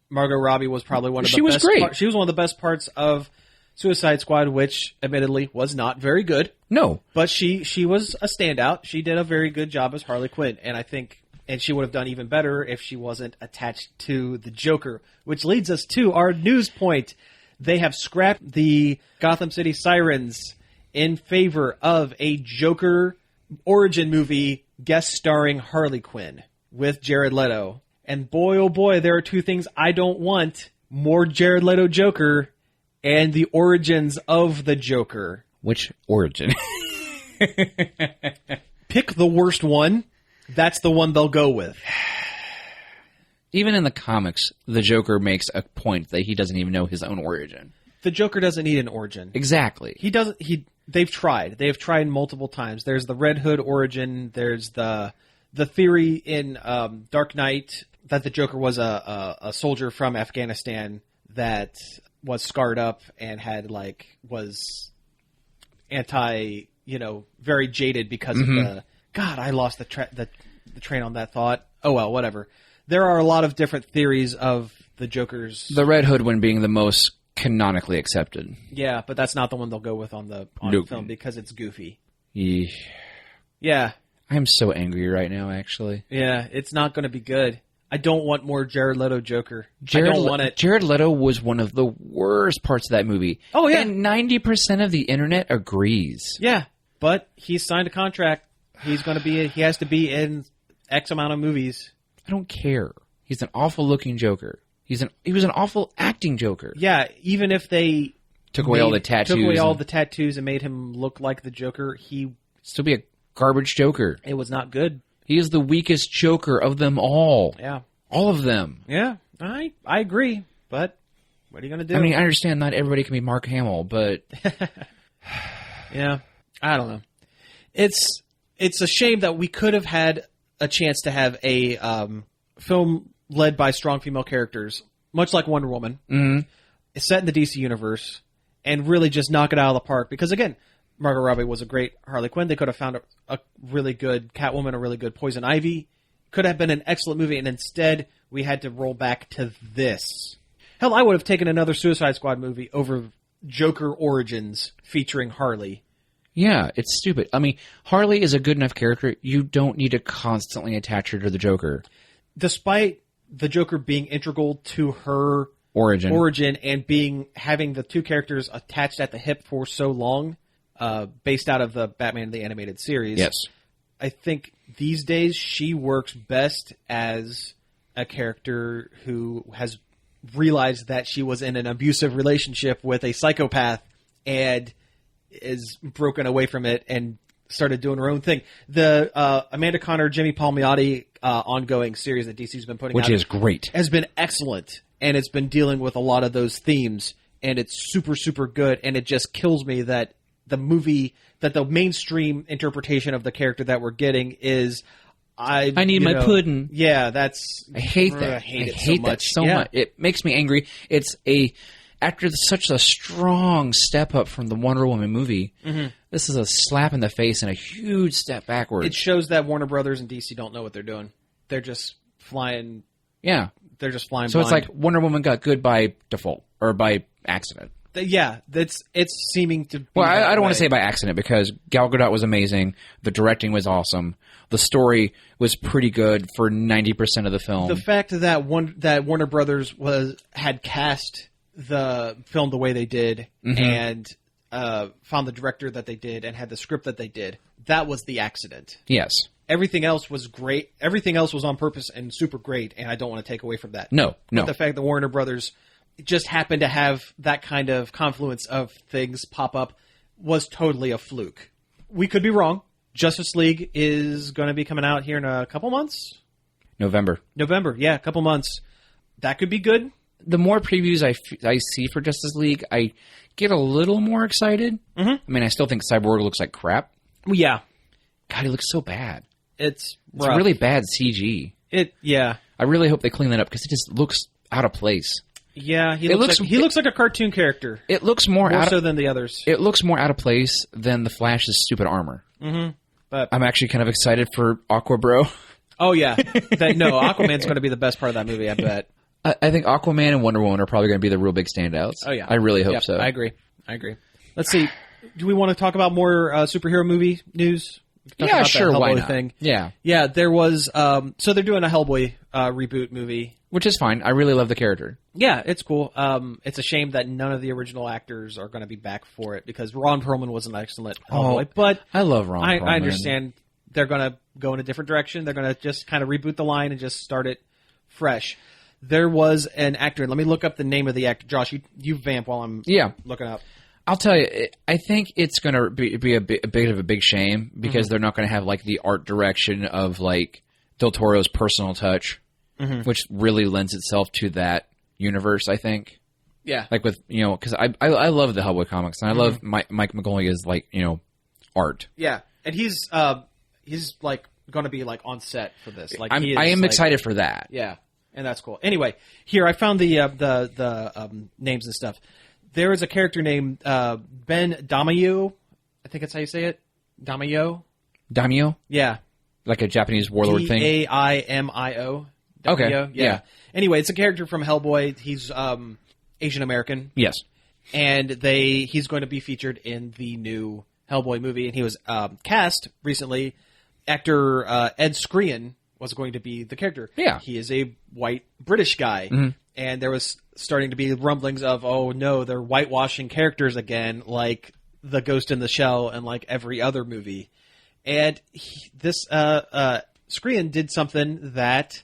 Margot Robbie was probably one of the best. She was great. She was one of the best parts of Suicide Squad, which admittedly was not very good. No, but she was a standout. She did a very good job as Harley Quinn, and I think. And she would have done even better if she wasn't attached to the Joker, which leads us to our news point. They have scrapped the Gotham City Sirens in favor of a Joker origin movie guest starring Harley Quinn with Jared Leto. And boy, oh boy, there are 2 things I don't want. More Jared Leto Joker and the origins of the Joker. Which origin? Pick the worst one. That's the one they'll go with. Even in the comics, the Joker makes a point that he doesn't even know his own origin. The Joker doesn't need an origin. Exactly. He doesn't. They've tried. They have tried multiple times. There's the Red Hood origin. There's the theory in Dark Knight that the Joker was a soldier from Afghanistan that was scarred up and was very jaded because of the. God, I lost the train on that thought. Oh well, whatever. There are a lot of different theories of the Joker's... The Red Hood one being the most canonically accepted. Yeah, but that's not the one they'll go with on the film because it's goofy. Eesh. Yeah. I'm so angry right now, actually. Yeah, it's not going to be good. I don't want more Jared Leto Joker. I don't want it. Jared Leto was one of the worst parts of that movie. Oh, yeah. And 90% of the internet agrees. Yeah, but he's signed a contract. He has to be in X amount of movies. I don't care. He's an awful-looking Joker. He was an awful acting Joker. Yeah, even if they took away all the tattoos and made him look like the Joker, he still be a garbage Joker. It was not good. He is the weakest Joker of them all. Yeah, all of them. Yeah, I agree. But what are you going to do? I mean, I understand not everybody can be Mark Hamill, but yeah, I don't know. It's a shame that we could have had a chance to have a film led by strong female characters, much like Wonder Woman, set in the DC universe, and really just knock it out of the park. Because again, Margot Robbie was a great Harley Quinn. They could have found a really good Catwoman, a really good Poison Ivy. Could have been an excellent movie, and instead we had to roll back to this. Hell, I would have taken another Suicide Squad movie over Joker Origins featuring Harley. Yeah, it's stupid. I mean, Harley is a good enough character. You don't need to constantly attach her to the Joker. Despite the Joker being integral to her origin and having the 2 characters attached at the hip for so long, based out of the Batman the Animated Series. Yes. I think these days she works best as a character who has realized that she was in an abusive relationship with a psychopath and is broken away from it and started doing her own thing. The Amanda Conner, Jimmy Palmiotti ongoing series that DC's been putting out, which is great, has been excellent, and it's been dealing with a lot of those themes, and it's super, super good, and it just kills me that the mainstream interpretation of the character that we're getting is I need my pudding. Yeah, I hate that. I hate that so much. It makes me angry. After such a strong step up from the Wonder Woman movie, this is a slap in the face and a huge step backwards. It shows that Warner Brothers and DC don't know what they're doing. They're just flying. Yeah. They're just flying So blind. It's like Wonder Woman got good by default or by accident. Yeah, it's seeming to be. Well, I don't want to say by accident because Gal Gadot was amazing. The directing was awesome. The story was pretty good for 90% of the film. The fact that Warner Brothers had cast the film the way they did and found the director that they did and had the script that they did, that was the accident. Yes. Everything else was great. Everything else was on purpose and super great, and I don't want to take away from that. No. But the fact that Warner Brothers just happened to have that kind of confluence of things pop up was totally a fluke. We could be wrong. Justice League is going to be coming out here in a couple months. November, yeah, a couple months. That could be good. The more previews I see for Justice League, I get a little more excited. Mm-hmm. I mean, I still think Cyborg looks like crap. Well, yeah. God, he looks so bad. It's really bad CG. Yeah. I really hope they clean that up because it just looks out of place. Yeah, he looks like a cartoon character. It looks more so than the others. It looks more out of place than the Flash's stupid armor. Mm-hmm. But I'm actually kind of excited for Aqua Bro. Oh yeah, Aquaman's going to be the best part of that movie. I bet. I think Aquaman and Wonder Woman are probably going to be the real big standouts. Oh yeah, I really hope so. I agree. Let's see. Do we want to talk about more superhero movie news? Yeah, sure. Why not? Thing. Yeah. There was. So they're doing a Hellboy reboot movie, which is fine. I really love the character. Yeah, it's cool. It's a shame that none of the original actors are going to be back for it because Ron Perlman was an excellent Hellboy. But I love Ron Perlman. I understand they're going to go in a different direction. They're going to just kind of reboot the line and just start it fresh. There was an actor. Let me look up the name of the actor. Josh, you vamp while I'm looking up. I'll tell you, I think it's going to be a bit of a big shame because they're not going to have like the art direction of like Del Toro's personal touch, which really lends itself to that universe, I think. Yeah. Like with, because I love the Hellboy comics and I love Mike Mignolia's like, art. Yeah. And he's like going to be like on set for this. Like I am excited for that. Yeah. And that's cool. Anyway, here I found the names and stuff. There is a character named Ben Daimyo. I think that's how you say it. Daimyo? Yeah. Like a Japanese warlord thing? Daimyo. Okay. Yeah. Anyway, it's a character from Hellboy. He's Asian American. Yes. And he's going to be featured in the new Hellboy movie. And he was cast recently. Actor Ed Skrein was going to be the character. Yeah. He is a white British guy. Mm-hmm. And there was starting to be rumblings of, oh no, they're whitewashing characters again, like the Ghost in the Shell and like every other movie. And this Skrein did something that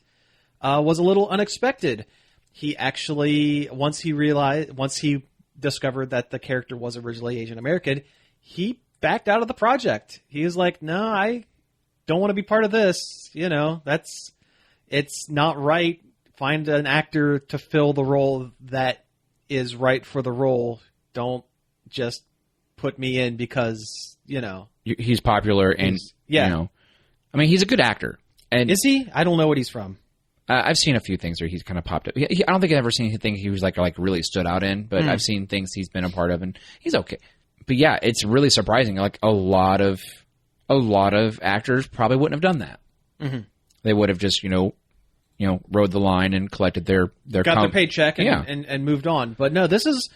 was a little unexpected. He actually, once he discovered that the character was originally Asian American, he backed out of the project. He was like, no, I don't want to be part of this. It's not right. Find an actor to fill the role that is right for the role. Don't just put me in because, he's popular and, I mean, he's a good actor. And is he? I don't know what he's from. I've seen a few things where he's kind of popped up. I don't think I've ever seen anything he was like really stood out in, but I've seen things he's been a part of and he's okay. But yeah, it's really surprising. Like a lot of actors probably wouldn't have done that. Mm-hmm. They would have just, rode the line and collected their their paycheck and moved on. But no, this is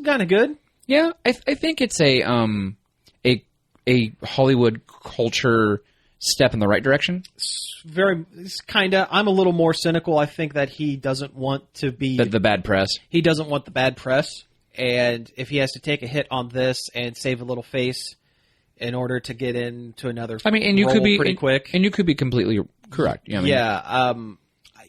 kind of good. Yeah, I think it's a Hollywood culture step in the right direction. It's kind of. I'm a little more cynical. I think that he doesn't want to be the bad press. He doesn't want the bad press, and if he has to take a hit on this and save a little face in order to get into another, you could be pretty quick, and you could be completely correct.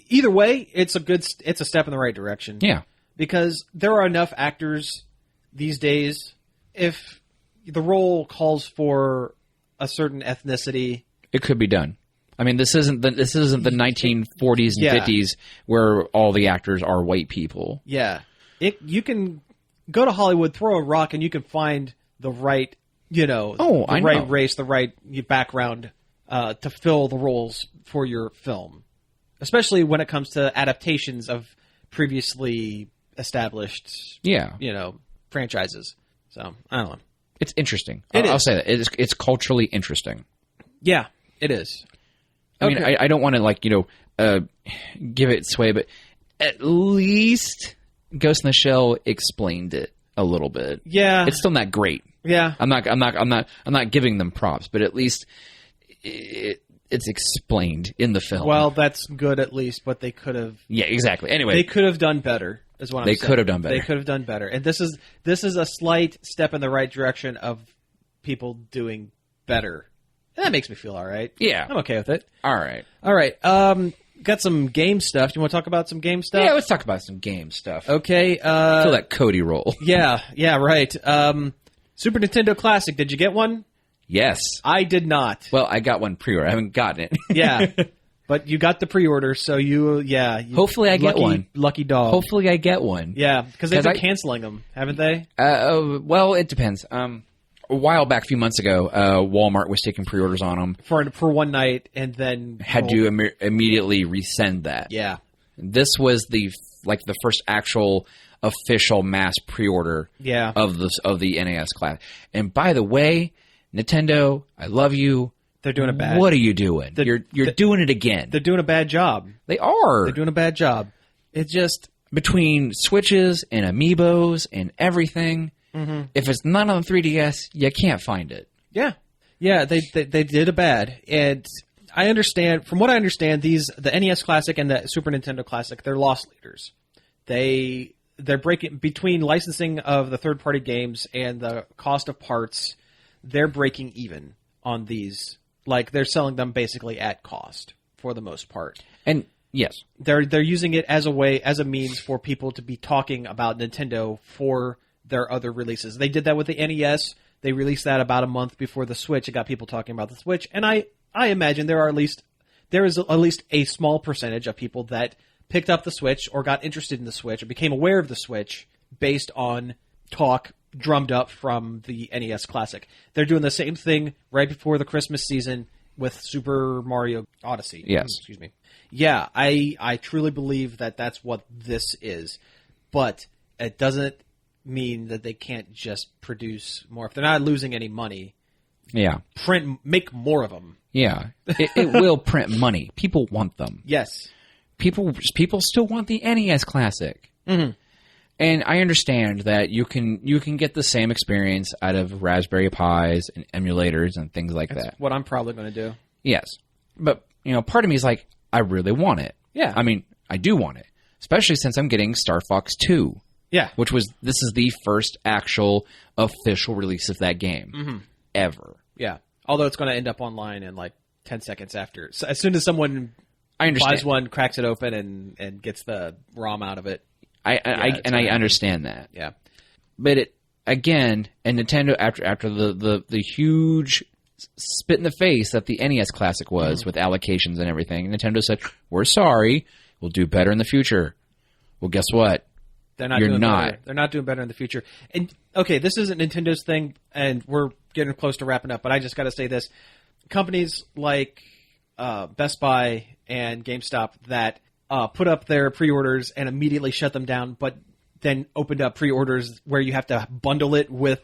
Either way, it's a step in the right direction. Yeah, because there are enough actors these days. If the role calls for a certain ethnicity, it could be done. I mean, this isn't the 1940s and 50s where all the actors are white people. Yeah, you can go to Hollywood, throw a rock, and you can find the right, right race, the right background to fill the roles for your film. Especially when it comes to adaptations of previously established, franchises. So, I don't know. It's interesting. I'll say that. It's culturally interesting. Yeah, it is. I mean, I don't want to, give it sway, but at least Ghost in the Shell explained it a little bit. Yeah. It's still not great. Yeah. I'm not giving them props, but at least it's explained in the film. Well, that's good at least, but they could have. Yeah, exactly. Anyway, they could have done better. Is what I'm saying. They could have done better. They could have done better, and this is a slight step in the right direction of people doing better. And that makes me feel all right. Yeah, I'm okay with it. All right. Got some game stuff. Do you want to talk about some game stuff? Yeah, let's talk about some game stuff. Okay. Feel that Cody roll. Yeah, right. Super Nintendo Classic. Did you get one? Yes. I did not. Well, I got one pre-order. I haven't gotten it. Yeah. But you got the pre-order, so hopefully I get one. Lucky dog. Hopefully I get one. Yeah, because they've been canceling them, haven't they? Well, it depends. A while back, a few months ago, Walmart was taking pre-orders on them. For one night, and then... Had to immediately resend that. Yeah. This was the first actual official mass pre-order of the NES Classic. And by the way, Nintendo, I love you. They're doing a bad... What are you doing? You're doing it again. They're doing a bad job. They are. They're doing a bad job. It's just... Between Switches and Amiibos and everything, if it's not on the 3DS, you can't find it. Yeah. Yeah, they did a bad. And I understand... From what I understand, the NES Classic and the Super Nintendo Classic, they're loss leaders. They're breaking... Between licensing of the third-party games and the cost of parts, they're breaking even on these... Like, they're selling them basically at cost for the most part. And, yes. They're using it as a means for people to be talking about Nintendo for their other releases. They did that with the NES. They released that about a month before the Switch. It got people talking about the Switch. And I imagine there is at least a small percentage of people that picked up the Switch or got interested in the Switch or became aware of the Switch based on talk drummed up from the NES Classic. They're doing the same thing right before the Christmas season with Super Mario Odyssey. Yes. Excuse me. Yeah, I truly believe that that's what this is. But it doesn't mean that they can't just produce more. If they're not losing any money, make more of them. Yeah. It will print money. People want them. Yes. People still want the NES Classic. Mm-hmm. And I understand that you can get the same experience out of Raspberry Pis and emulators and things like that. What I'm probably going to do. Yes. But, part of me is like, I really want it. Yeah. I mean, I do want it. Especially since I'm getting Star Fox 2. Yeah. This is the first actual official release of that game. Ever. Yeah. Although it's going to end up online in like 10 seconds after. So as soon as someone buys one, cracks it open, and gets the ROM out of it. I understand that. Yeah. But and Nintendo after the huge spit in the face that the NES Classic was with allocations and everything, Nintendo said, "We're sorry. We'll do better in the future." Well, guess what? They're not doing better in the future. And okay, this isn't Nintendo's thing, and we're getting close to wrapping up, but I just got to say this. Companies like Best Buy and GameStop that put up their pre-orders and immediately shut them down, but then opened up pre-orders where you have to bundle it with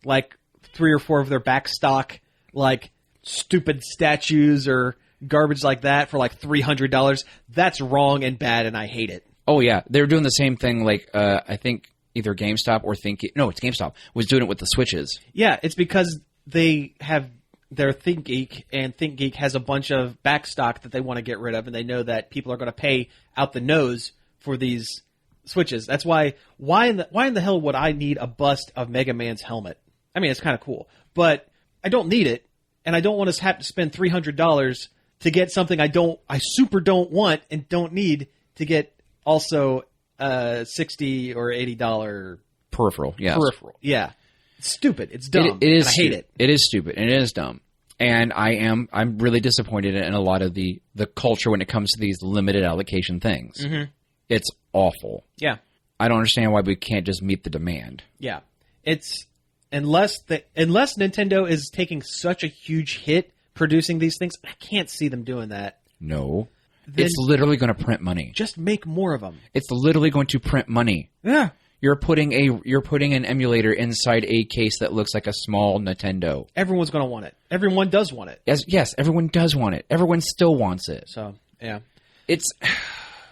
like 3 or 4 of their back stock, like stupid statues or garbage like that for like $300. That's wrong and bad, and I hate it. Oh yeah, they were doing the same thing. Like I think either GameStop or it's GameStop was doing it with the Switches. Yeah, it's because they have their ThinkGeek, and ThinkGeek has a bunch of back stock that they want to get rid of, and they know that people are going to pay out the nose for these Switches. That's why in the hell would I need a bust of Mega Man's helmet? I mean, it's kind of cool, but I don't need it, and I don't want to have to spend $300 to get something I super don't want and don't need to get also $60 or $80 peripheral. Yes. Peripheral. Yeah. It's stupid. It's dumb. It is. I hate it. It is stupid and it is dumb. And I'm really disappointed in a lot of the culture when it comes to these limited allocation things. Mm-hmm. It's awful. Yeah. I don't understand why we can't just meet the demand. Yeah. It's unless Nintendo is taking such a huge hit producing these things, I can't see them doing that. No. It's literally going to print money. Just make more of them. It's literally going to print money. Yeah. You're putting an emulator inside a case that looks like a small Nintendo. Everyone's going to want it. Everyone does want it. Yes, everyone does want it. Everyone still wants it. So, yeah. It's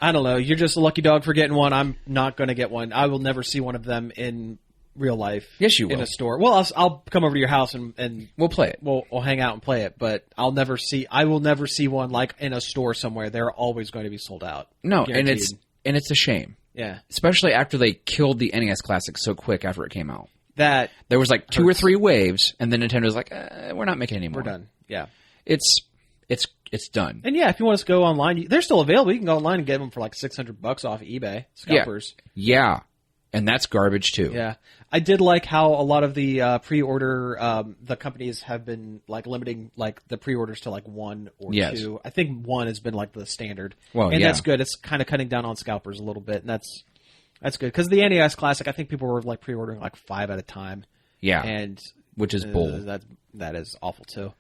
I don't know. You're just a lucky dog for getting one. I'm not going to get one. I will never see one of them in real life. Yes, you will. In a store. Well, I'll come over to your house and we'll play it. We'll hang out and play it, but I will never see one like in a store somewhere. They're always going to be sold out. No, guaranteed. and it's a shame. Yeah. Especially after they killed the NES Classic so quick after it came out. That there was like 2 or 3 waves, and then Nintendo's like, we're not making any more. We're done. Yeah. It's done. And yeah, if you want us to go online, they're still available. You can go online and get them for like $600 off eBay. Scalpers. Yeah. And that's garbage too. Yeah. I did like how a lot of the pre-order, the companies have been like limiting like the pre-orders to like 1 or 2. I think 1 has been like the standard. Well, and that's good. It's kind of cutting down on scalpers a little bit, and that's good because the NES Classic, I think people were like pre-ordering like 5 at a time. Yeah, and which is bull. That is awful too.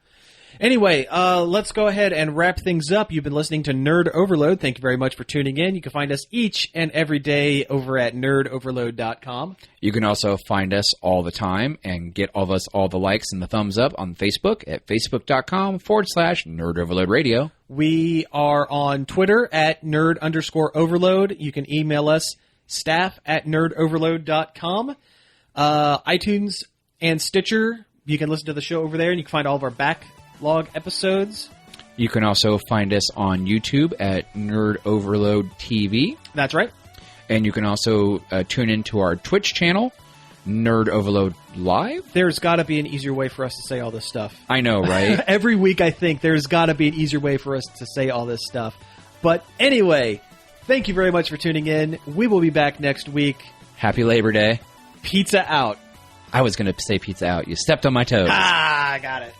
Anyway, let's go ahead and wrap things up. You've been listening to Nerd Overload. Thank you very much for tuning in. You can find us each and every day over at nerdoverload.com. You can also find us all the time and get all the likes and the thumbs up on Facebook at facebook.com/nerdoverloadradio. We are on Twitter at nerd_overload. You can email us staff@nerdoverload.com. iTunes and Stitcher. You can listen to the show over there, and you can find all of our backlog episodes. You can also find us on YouTube at Nerd Overload TV. That's right. And you can also tune into our Twitch channel, Nerd Overload Live. There's got to be an easier way for us to say all this stuff. I know, right? Every week I think there's got to be an easier way for us to say all this stuff. But anyway, thank you very much for tuning in. We will be back next week. Happy Labor Day. Pizza out. I was going to say pizza out. You stepped on my toes. Ah, I got it.